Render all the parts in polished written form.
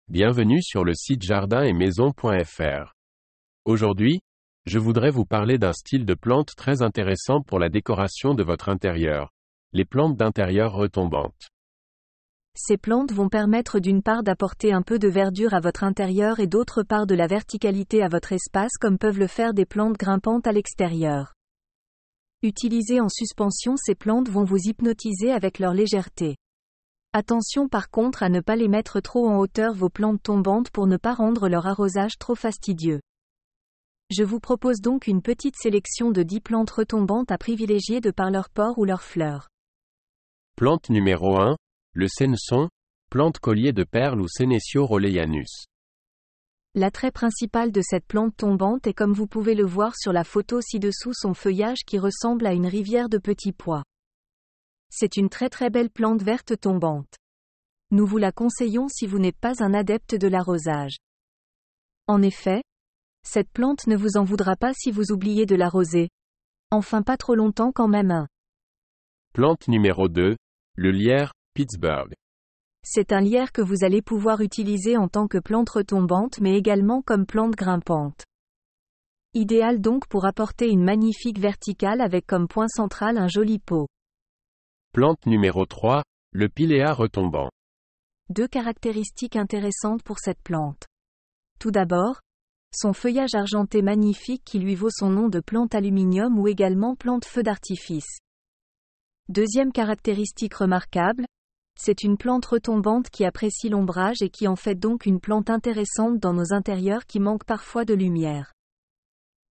Bienvenue sur le site jardin-et-maison.fr. Aujourd'hui, je voudrais vous parler d'un style de plante très intéressant pour la décoration de votre intérieur. Les plantes d'intérieur retombantes. Ces plantes vont permettre d'une part d'apporter un peu de verdure à votre intérieur et d'autre part de la verticalité à votre espace comme peuvent le faire des plantes grimpantes à l'extérieur. Utilisées en suspension, ces plantes vont vous hypnotiser avec leur légèreté. Attention par contre à ne pas les mettre trop en hauteur vos plantes tombantes pour ne pas rendre leur arrosage trop fastidieux. Je vous propose donc une petite sélection de 10 plantes retombantes à privilégier de par leur port ou leurs fleurs. Plante numéro 1, le sénesson, plante collier de perles ou Senecio rolleianus. L'attrait principal de cette plante tombante est comme vous pouvez le voir sur la photo ci-dessous son feuillage qui ressemble à une rivière de petits pois. C'est une très belle plante verte tombante. Nous vous la conseillons si vous n'êtes pas un adepte de l'arrosage. En effet, cette plante ne vous en voudra pas si vous oubliez de l'arroser. Enfin pas trop longtemps quand même. Plante numéro 2, le lierre, Pittsburgh. C'est un lierre que vous allez pouvoir utiliser en tant que plante retombante mais également comme plante grimpante. Idéal donc pour apporter une magnifique verticale avec comme point central un joli pot. Plante numéro 3, le pilea retombant. Deux caractéristiques intéressantes pour cette plante. Tout d'abord, son feuillage argenté magnifique qui lui vaut son nom de plante aluminium ou également plante feu d'artifice. Deuxième caractéristique remarquable, c'est une plante retombante qui apprécie l'ombrage et qui en fait donc une plante intéressante dans nos intérieurs qui manquent parfois de lumière.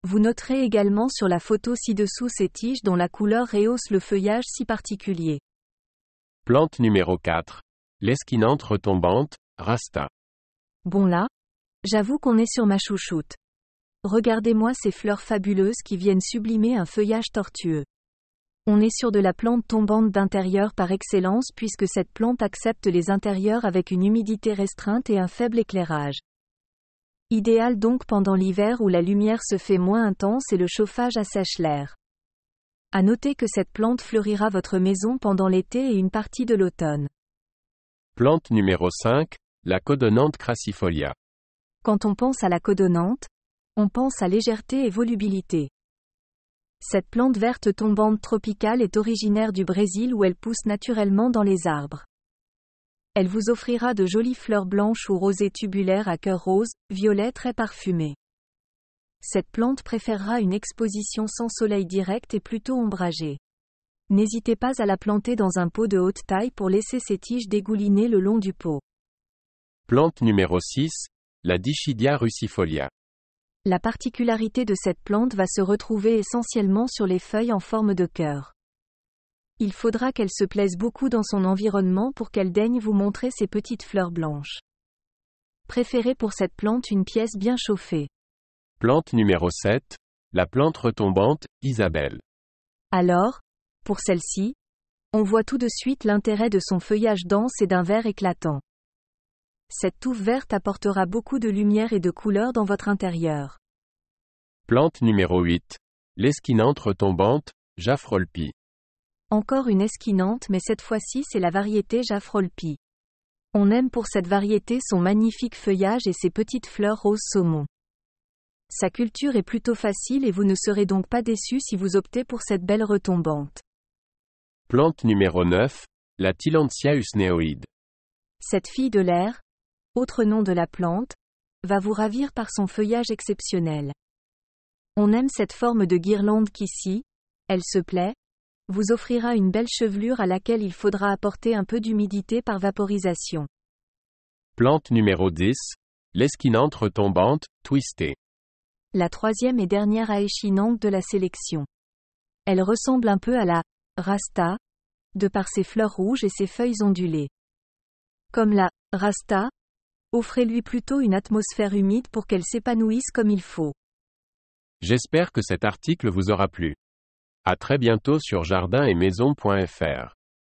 Vous noterez également sur la photo ci-dessous ces tiges dont la couleur rehausse le feuillage si particulier. Plante numéro 4, l'esquinante retombante, Rasta. Bon là, j'avoue qu'on est sur ma chouchoute. Regardez-moi ces fleurs fabuleuses qui viennent sublimer un feuillage tortueux. On est sur de la plante tombante d'intérieur par excellence puisque cette plante accepte les intérieurs avec une humidité restreinte et un faible éclairage. Idéal donc pendant l'hiver où la lumière se fait moins intense et le chauffage assèche l'air. À noter que cette plante fleurira votre maison pendant l'été et une partie de l'automne. Plante numéro 5, la codonante crassifolia. Quand on pense à la codonante, on pense à légèreté et volubilité. Cette plante verte tombante tropicale est originaire du Brésil où elle pousse naturellement dans les arbres. Elle vous offrira de jolies fleurs blanches ou rosées tubulaires à cœur rose, violet très parfumé. Cette plante préférera une exposition sans soleil direct et plutôt ombragée. N'hésitez pas à la planter dans un pot de haute taille pour laisser ses tiges dégouliner le long du pot. Plante numéro 6, la Dischidia russifolia. La particularité de cette plante va se retrouver essentiellement sur les feuilles en forme de cœur. Il faudra qu'elle se plaise beaucoup dans son environnement pour qu'elle daigne vous montrer ses petites fleurs blanches. Préférez pour cette plante une pièce bien chauffée. Plante numéro 7, la plante retombante, Isabelle. Alors, pour celle-ci, on voit tout de suite l'intérêt de son feuillage dense et d'un vert éclatant. Cette touffe verte apportera beaucoup de lumière et de couleur dans votre intérieur. Plante numéro 8, l'esquinante retombante, Jaffrolpi. Encore une esquinante mais cette fois-ci c'est la variété Jaffrolpi. On aime pour cette variété son magnifique feuillage et ses petites fleurs rose saumon. Sa culture est plutôt facile et vous ne serez donc pas déçus si vous optez pour cette belle retombante. Plante numéro 9, la Tillandsia usneoide. Cette fille de l'air, autre nom de la plante, va vous ravir par son feuillage exceptionnel. On aime cette forme de guirlande qui si, elle se plaît, vous offrira une belle chevelure à laquelle il faudra apporter un peu d'humidité par vaporisation. Plante numéro 10, l'esquinante retombante, twistée. La troisième et dernière aéchinante de la sélection. Elle ressemble un peu à la Rasta, de par ses fleurs rouges et ses feuilles ondulées. Comme la Rasta, offrez-lui plutôt une atmosphère humide pour qu'elle s'épanouisse comme il faut. J'espère que cet article vous aura plu. À très bientôt sur jardin-et-maison.fr.